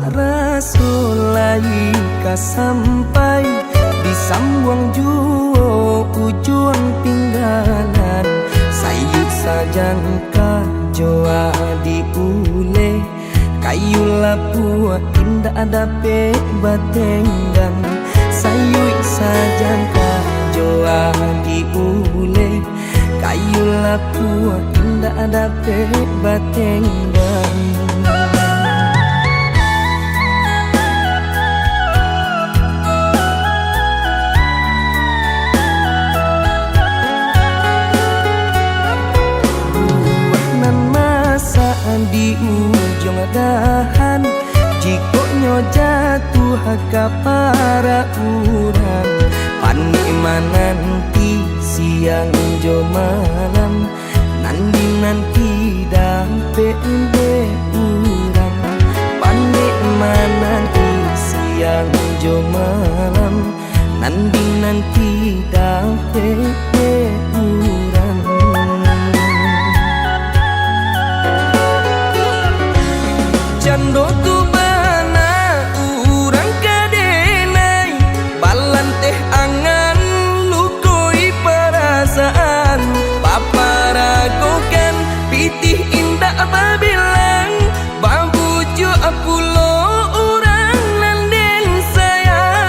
rasul lai ka sampai disambuang juo ujung pinggalan sayu sajan ka joa diule kayu lapua indah ada pe batenggang sayu sajan ka joa diule kayu lapua indah ada pe batenggang. Di ujung dahan jikonya jatuh ke para urang nanti siang jo malam nanti dampe urang nanti siang jo malam nanti dampe urang. Jando tu bana urang kadenai balan teh angan lukoi perasaan paparagokan pitih indah babilang babuju apulo urang nanden sayang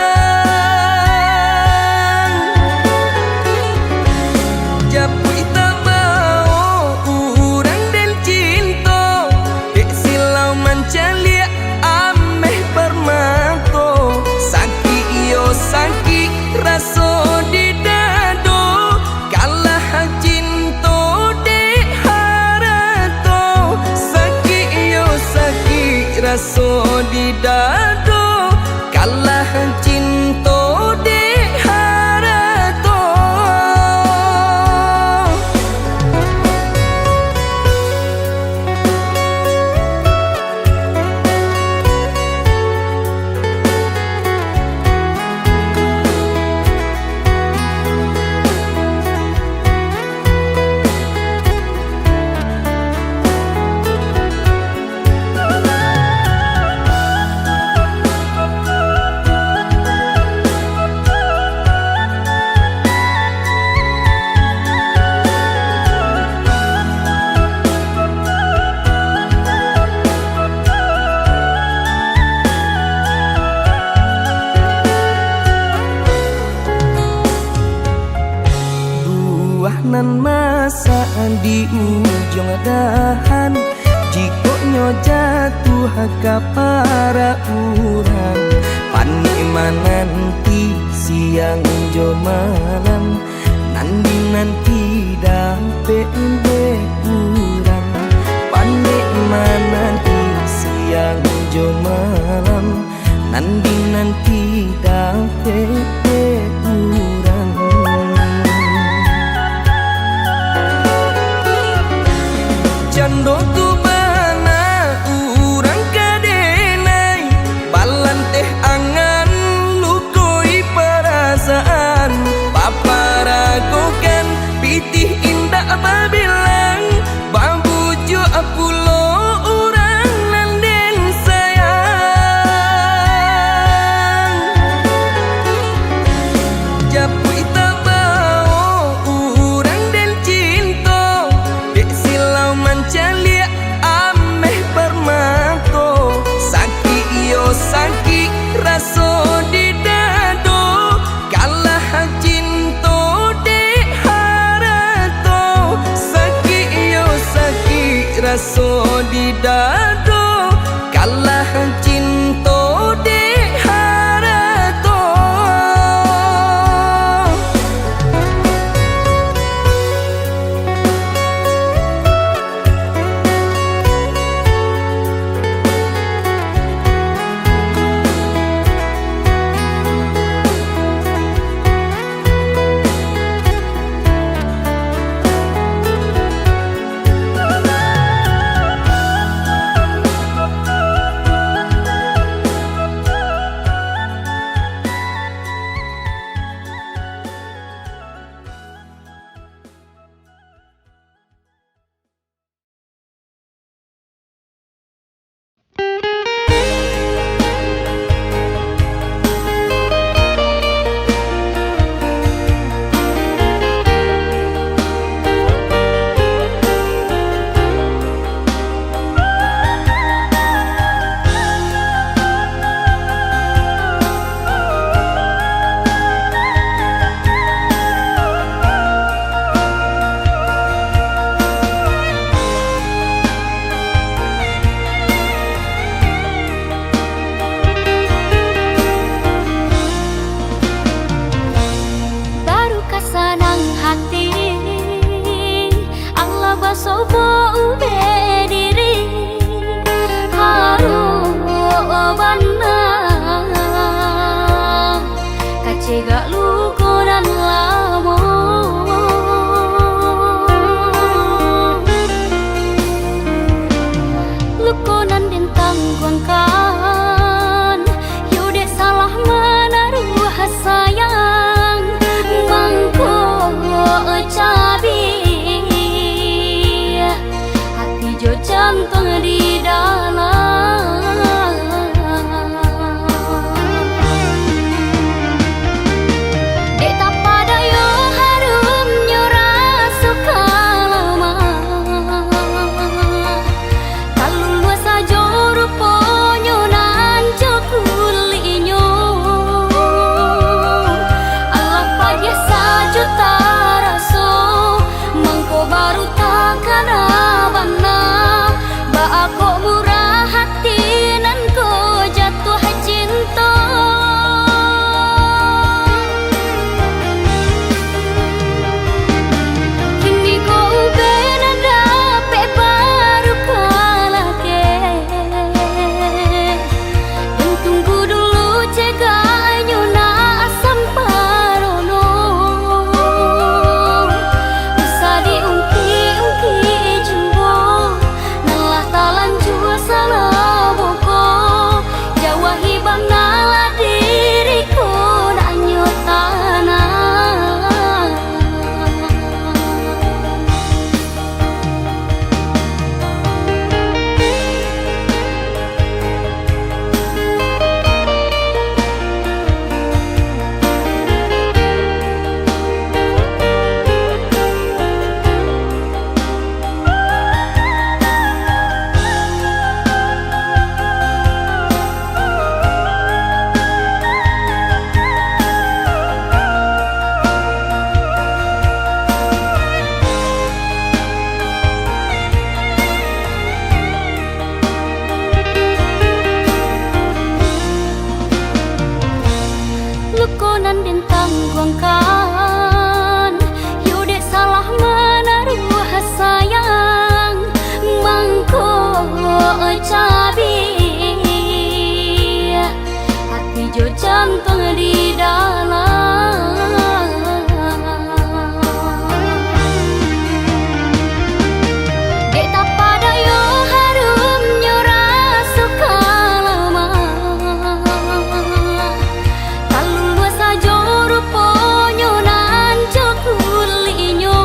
japui tabao urang den cinta dek silau mancalia ameh permato sakit iyo sakit raso di dado kalah cinta dek harato sakit iyo sakit raso di dado kalah cinta dek harato. Nan masa di ujung dahan jikonya jatuh ke para urang nanti siang jo malam nanti dampe urang nanti siang jo malam nanti dampe urang. Jando tu bana urang kadenai balan teh angan lukoi perasaan paparagokan pitih indah babilang babuju apulo urang nanden sayang japui tabao urang den cinta dek silau mancalia guangkan Yudek salah menaruh sayang Mangko cabi Hati jo jantung di dalam Dek tak pada yo harum nyora suka lama Kalau saja ruponyo nan kulinyo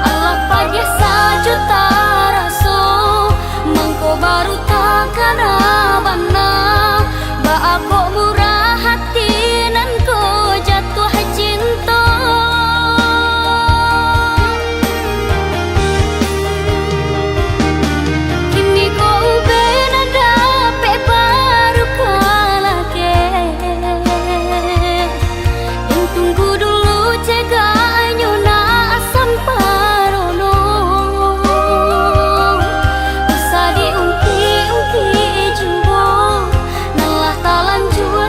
Allah pada saja taraso Mangko baru takkan abana Ba aku murah hati nan ko jatuh cinta Kini ko ube nada pe baru kalake Yang tunggu dulu cegahnya na asam parono Bisa diungki-ungki jumbo Nalah talan jua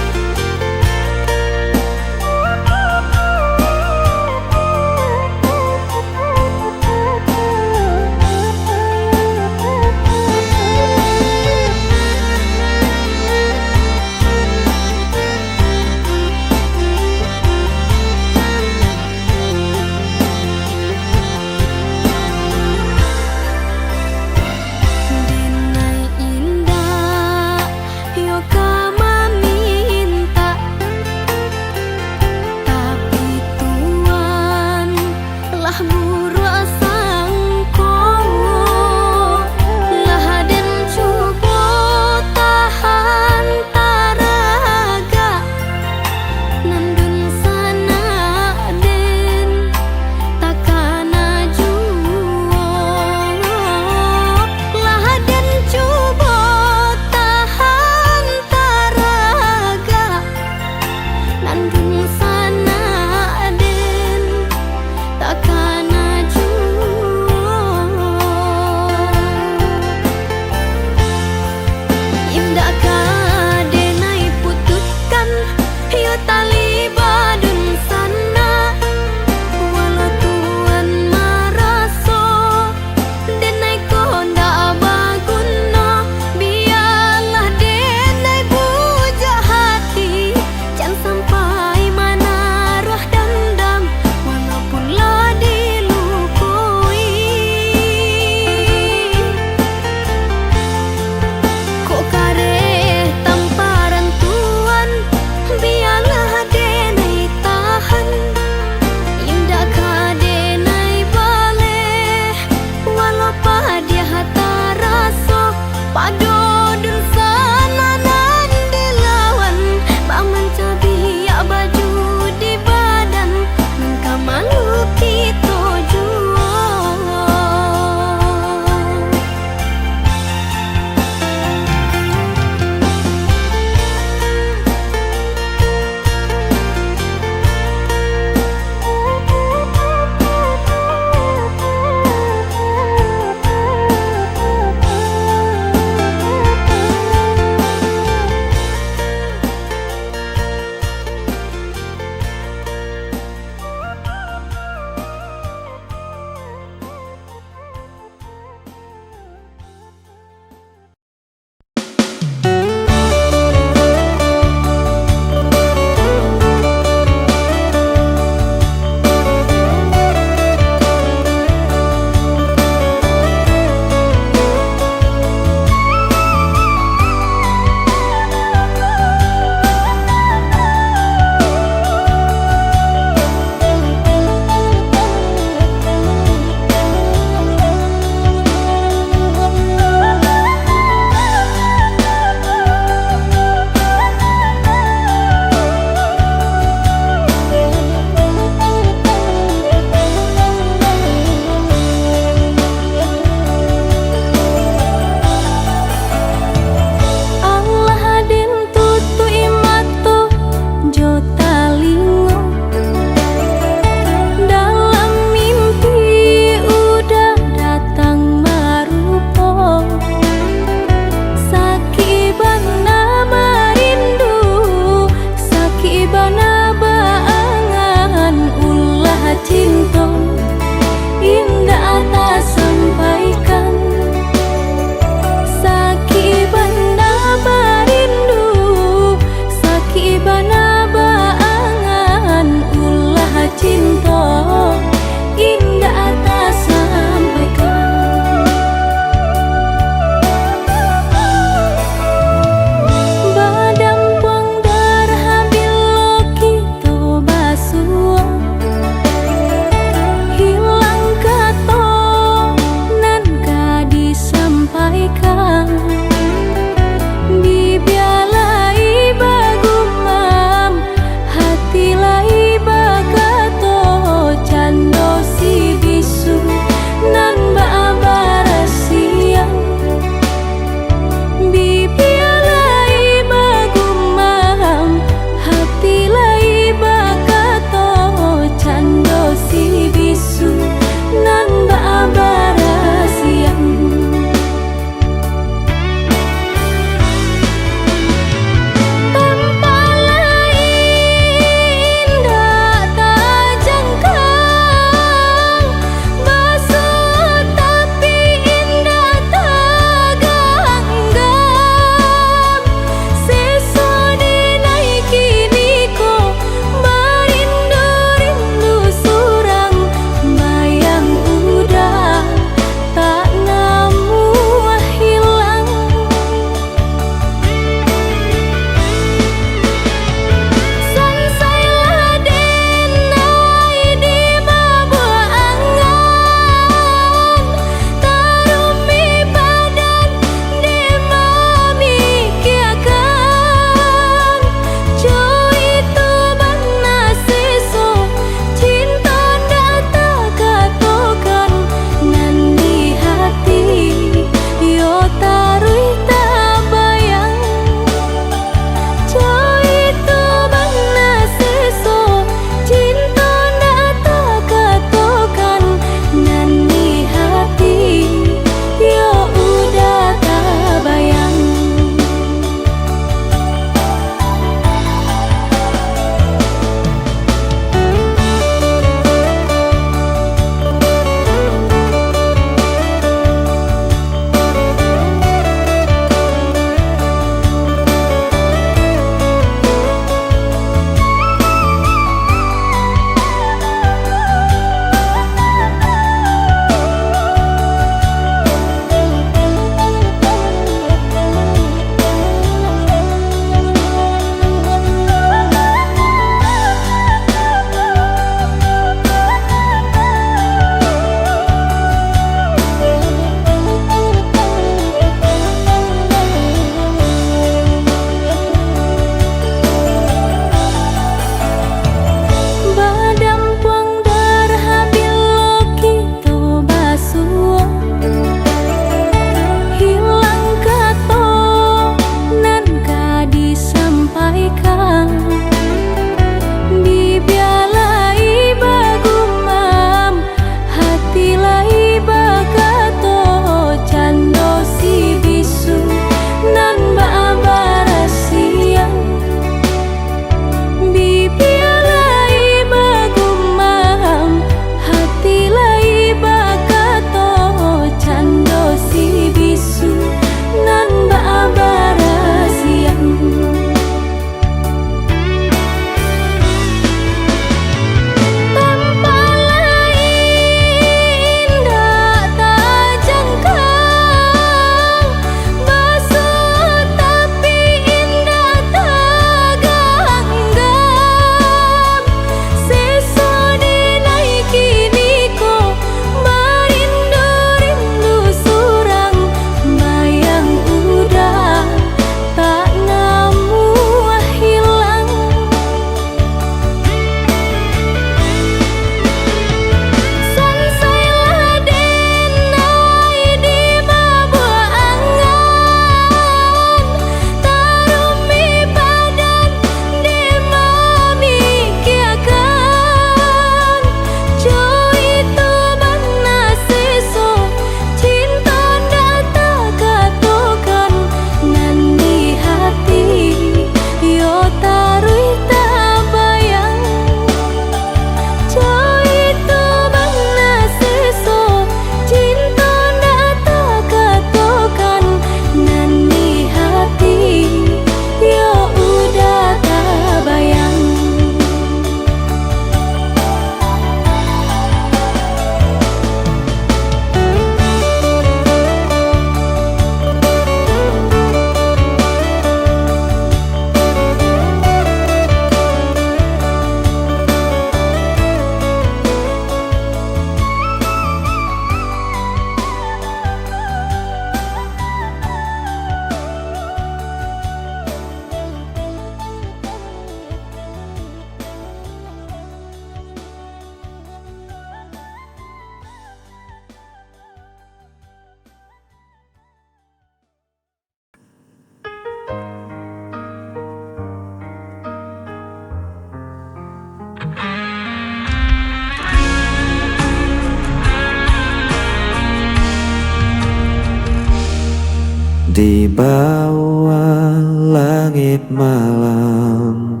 di bawah langit malam.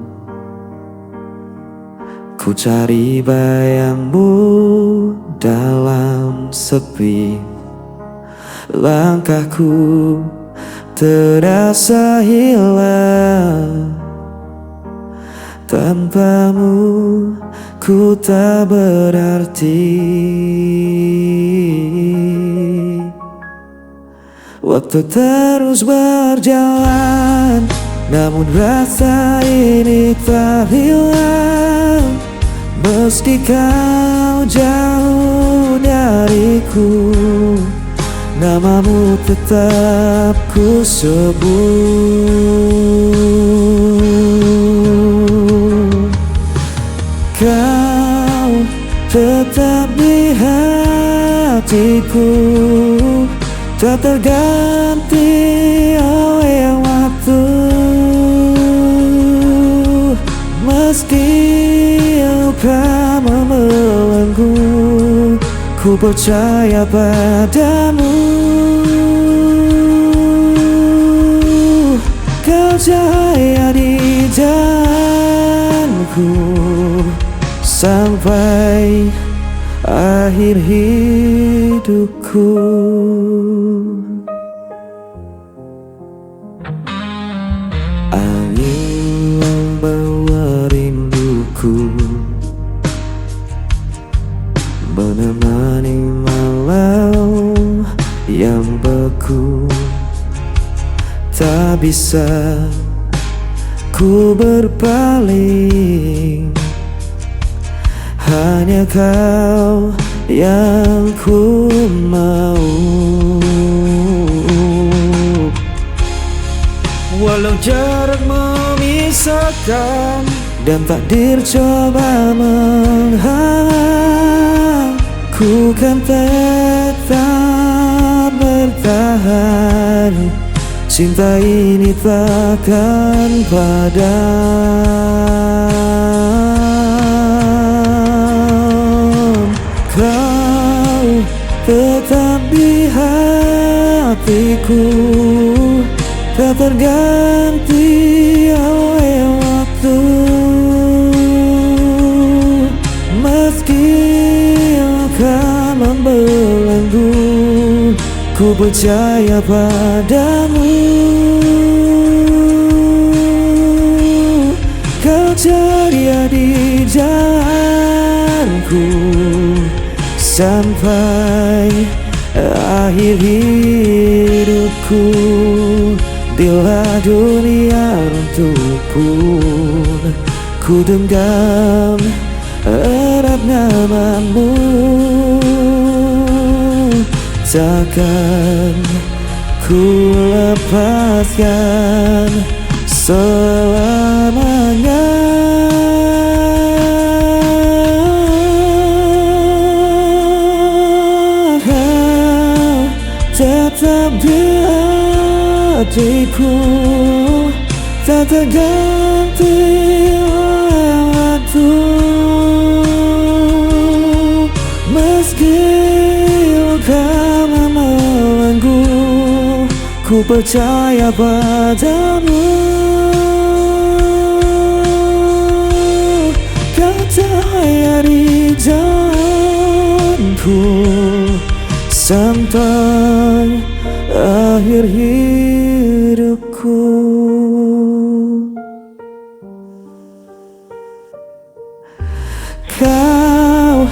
Ku cari bayangmu dalam sepi. Langkahku terasa hilang. Tanpamu ku tak berarti. Waktu terus berjalan, namun rasa ini tak hilang. Meski kau jauh dariku, namamu tetap ku sebut. Kau tetap di hatiku, tak terganti oleh waktu. Meski luka membelenggu, ku percaya padamu. Kau cahaya di jalanku sampai akhir hidupku. Angin membawa rinduku, menemani malam yang beku. Tak bisa ku berpaling, hanya kau yang ku mau. Walau jarak memisahkan dan takdir coba menghalang, ku kan tetap bertahan. Cinta ini takkan padam. Kau tetap di hatiku, tak terganti oleh waktu. Meski akan membelenggu, ku percaya padamu. Kau ceria di jalanku sampai akhir hidupku. Bila dunia runtuh pun, ku genggam erat namamu. Takkan ku lepaskan selamanya. Kau tetap di hatiku, tak terganti oleh waktu. Meski kau membelenggu, ku percaya padamu. Kau cahaya di jalanku sampai akhir hidupku. Kau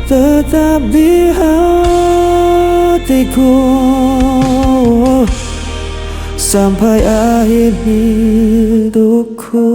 tetap di hatiku sampai akhir hidupku.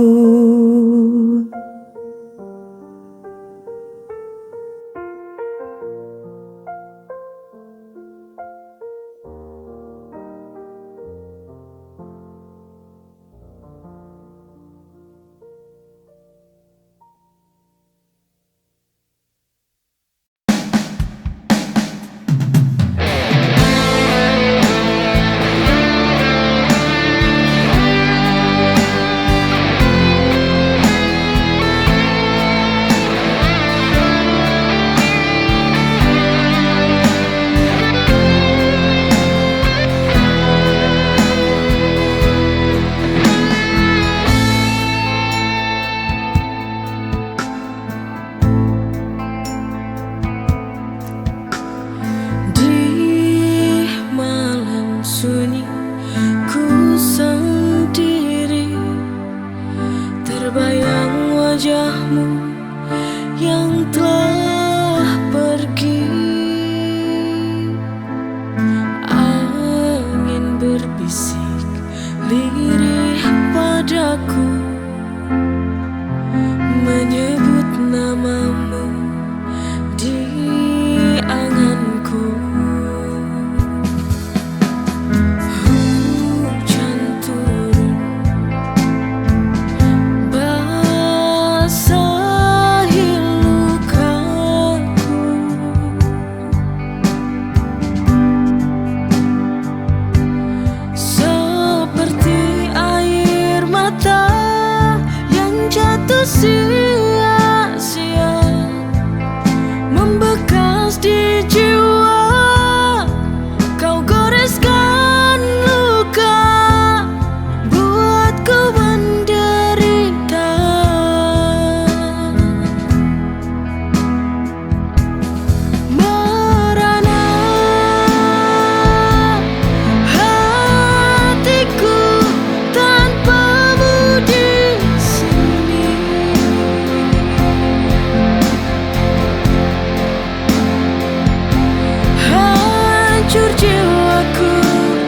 terus di jiwa, kau goreskan luka, buatku menderita. Merana hatiku tanpamu di sini. Hancur jiwaku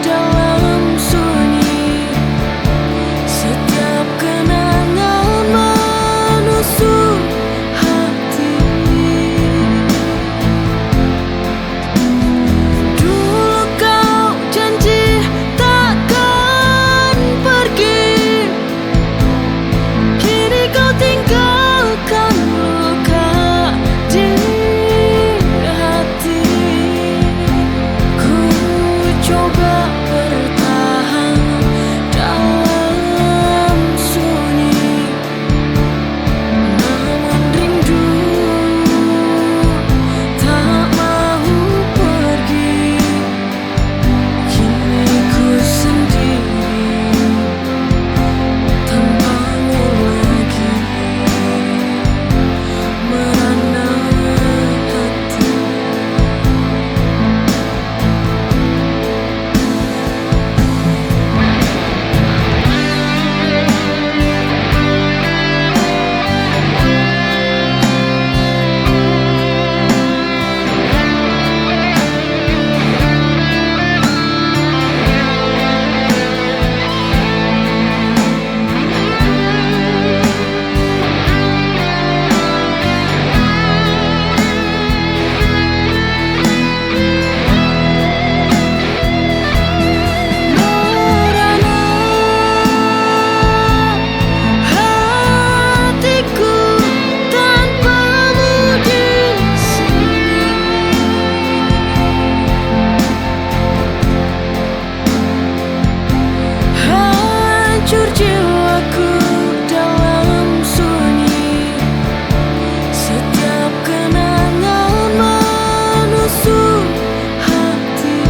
dalam sunyi, setiap kenangan menusuk hati. Dulu kau janji takkan pergi, kini kau tinggalkan luka di hati. Ku coba bertahan dalam sunyi, namun rindu tak mau pergi. Kini ku sendiri tanpamu lagi, merana hati. Merana hatiku tanpamu di sini. Hancur jiwaku dalam sunyi, setiap kenangan menusuk hati.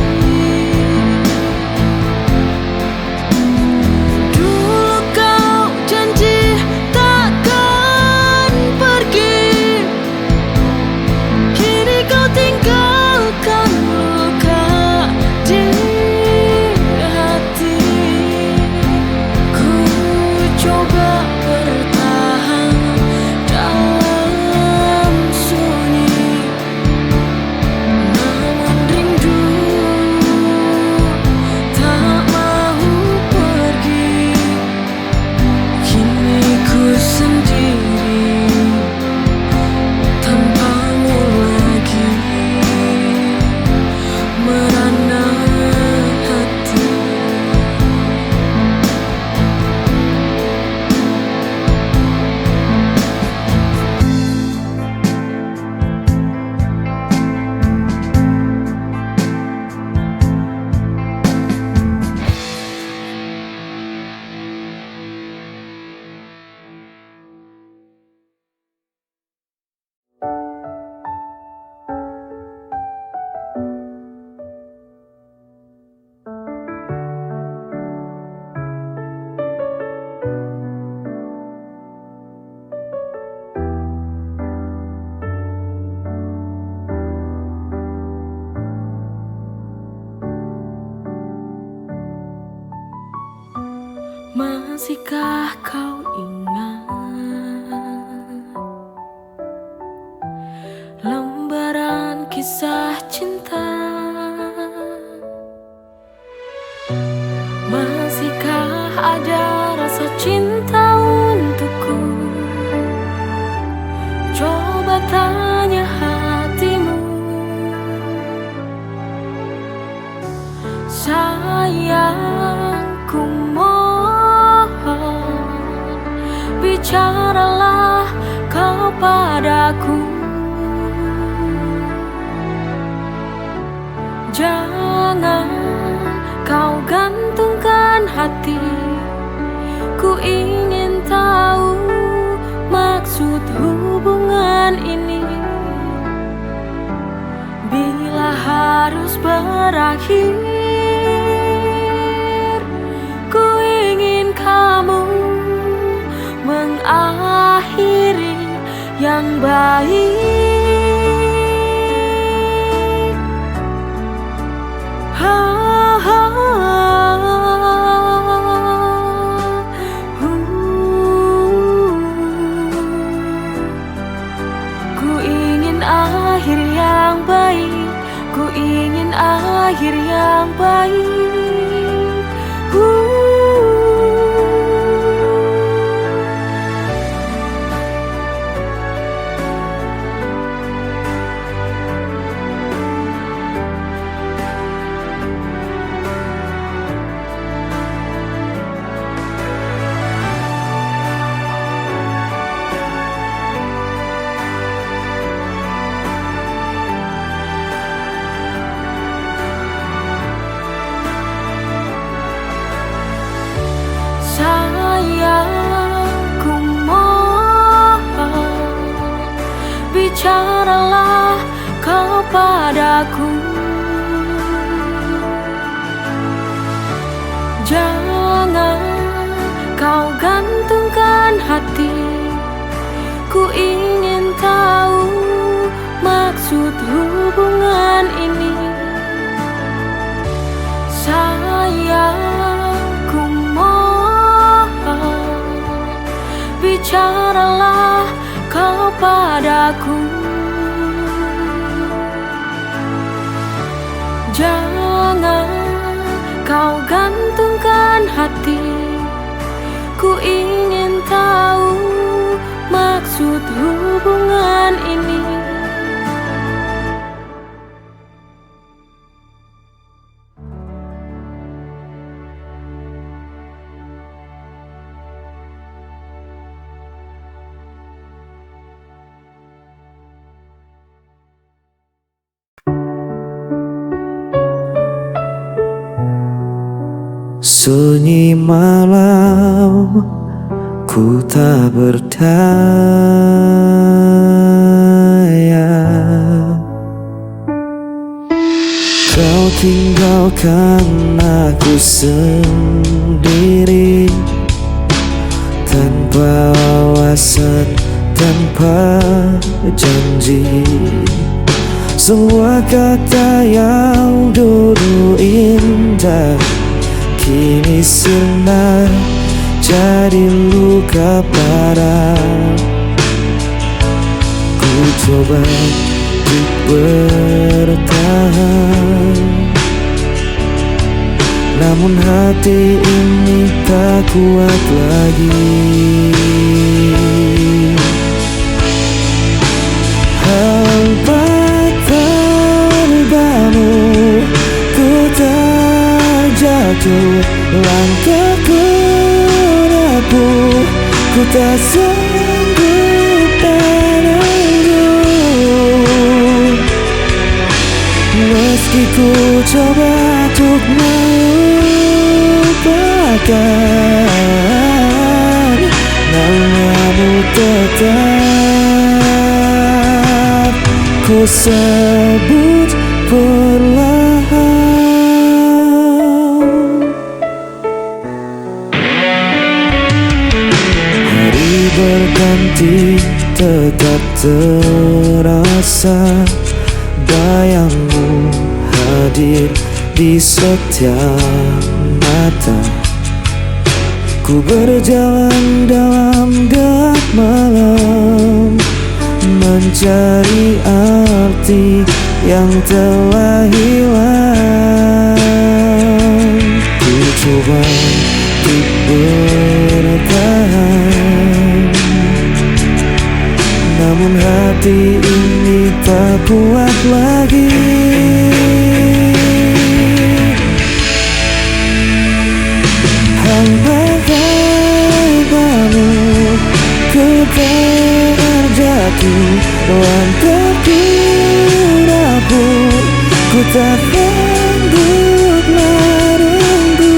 Dulu kau janji takkan pergi, kini kau tinggalkan luka di hati. Ku coba bertahan dalam sunyi, namun rindu tak mau pergi. Kini ku sendiri tanpamu lagi, merana hati. Masihkah kau ingat lembaran kisah cinta? Masihkah ada rasa cinta untukku? Coba tanya hatimu. Sayangku, mohon bicaralah kau padaku. Jangan kau gantungkan hati. Ku ingin tahu maksud hubungan ini. harus berakhir. Ku ingin kamu mengakhiri yang baik. Ku ingin akhir yang baik, ku ingin akhir yang baik. Sayangku mohon, bicaralah kau padaku. Jangan kau gantungkan hati, ku ingin tahu maksud hubungan ini. Sayangku mohon, bicaralah kau padaku. Jangan kau gantungkan hati, ku ingin tahu maksud hubungan ini. Sunyi malam, ku tak berdaya. Kau tinggalkan aku sendiri, tanpa alasan, tanpa janji. Semua kata yang dulu indah kini sirna jadi luka parah. Ku coba untuk bertahan, namun hati ini tak kuat lagi. Hampa tanpamu ku tak jatuh, langkahku rapuh, ku tak sanggup menunggu. Meski ku coba untuk melupakan, namamu tetap ku sebut perlahan. Berganti tetap terasa, bayangmu hadir di setiap mata. Ku berjalan dalam gelap malam, mencari arti yang telah hilang. Ku coba untuk bertahan, namun hati ini tak kuat lagi. Hampa tanpamu ku terjatuh, langkahku rapuh, ku tak sanggup menunggu.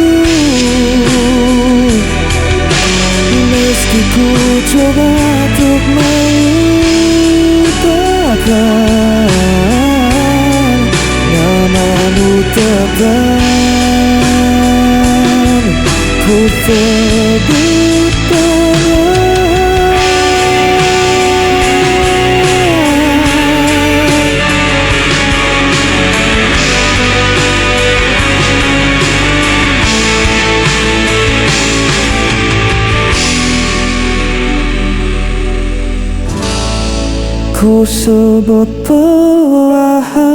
Meski ku coba untuk melupakan, nama kamu terbang, ku sebut ku sebut pewahan.